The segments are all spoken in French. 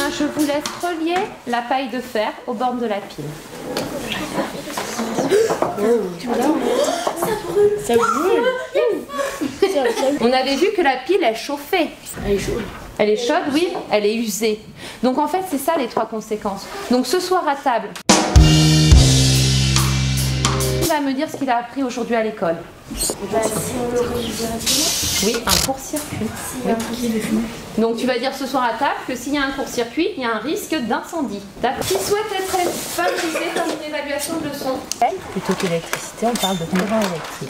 je vous laisse relier la paille de fer aux bornes de la pile. Ça brûle. On avait vu que la pile, elle chauffait. Elle est chaude. Elle est chaude, oui, elle est usée. Donc en fait, c'est ça les 3 conséquences. Donc ce soir à table, il va me dire ce qu'il a appris aujourd'hui à l'école. Oui, un court-circuit. Donc tu vas dire ce soir à table que s'il y a un court-circuit, il y a un risque d'incendie. Qui souhaite être favorisé comme une évaluation de leçon? Plutôt que l'électricité, on parle de courant électrique.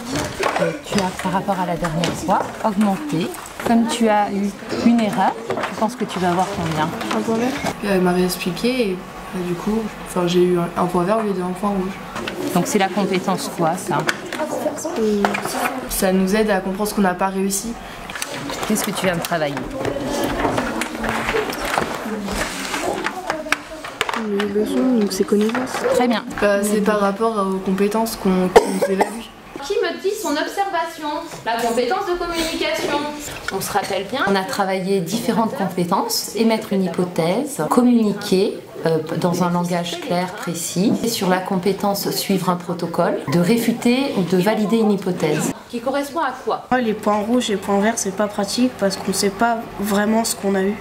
Tu as, par rapport à la dernière fois, augmenté. Comme tu as eu une erreur, tu penses que tu vas avoir combien? Un point vert. Elle m'avait expliqué et du coup, j'ai eu un point vert au lieu d'un point rouge. Donc c'est la compétence quoi ça? Ça nous aide à comprendre ce qu'on n'a pas réussi. Qu'est-ce que tu vas me travailler? Les leçons, donc c'est connaissances. Très bien. C'est par rapport aux compétences qu'on nous évalue. Qui me dit son observation, la compétence de communication? On se rappelle bien. On a travaillé différentes compétences, émettre une hypothèse, communiquer dans un langage clair, précis, et sur la compétence suivre un protocole, de réfuter ou de valider une hypothèse. Qui correspond à quoi? Les points rouges et les points verts, c'est pas pratique parce qu'on sait pas vraiment ce qu'on a eu,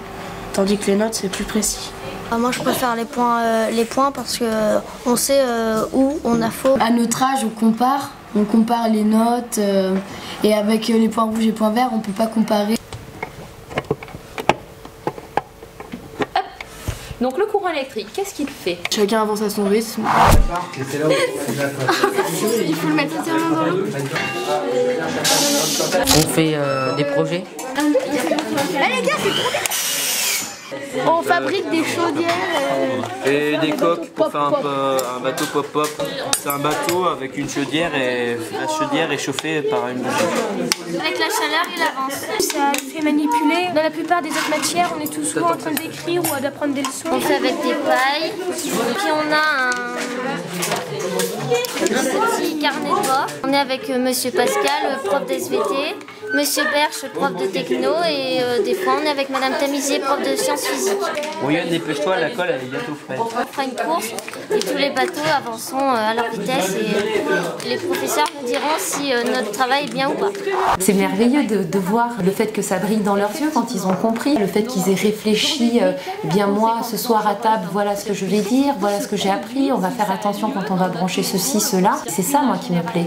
tandis que les notes, c'est plus précis. Moi je préfère les points parce que on sait où on a faux. À notre âge, on compare les notes et avec les points rouges et les points verts, on peut pas comparer. Donc le courant électrique, qu'est-ce qu'il fait? Chacun avance à son rythme. Il faut le mettre entièrement dans l'eau. On fait des projets. Les gars, c'est trop bien. On fabrique des chaudières et des coques pour faire un bateau pop-pop. C'est un bateau avec une chaudière et la chaudière est chauffée par une bougie. Avec la chaleur, il avance. Ça fait manipuler. Dans la plupart des autres matières, on est tout souvent en train d'écrire ou d'apprendre des leçons. On fait avec des pailles. Puis on a un petit carnet de bord. On est avec Monsieur Pascal, prof d'SVT, Monsieur Berche, prof de techno, et des fois on est avec Madame Tamizier, prof de sciences physiques. Bon Yann, dépêche-toi, la colle elle est bientôt prête. On fera une course et tous les bateaux avanceront à leur vitesse et les professeurs nous diront si notre travail est bien ou pas. C'est merveilleux de voir le fait que ça brille dans leurs yeux quand ils ont compris, le fait qu'ils aient réfléchi, bien moi ce soir à table, voilà ce que je vais dire, voilà ce que j'ai appris, on va faire attention quand on va brancher ceci, cela. C'est ça moi qui me plaît.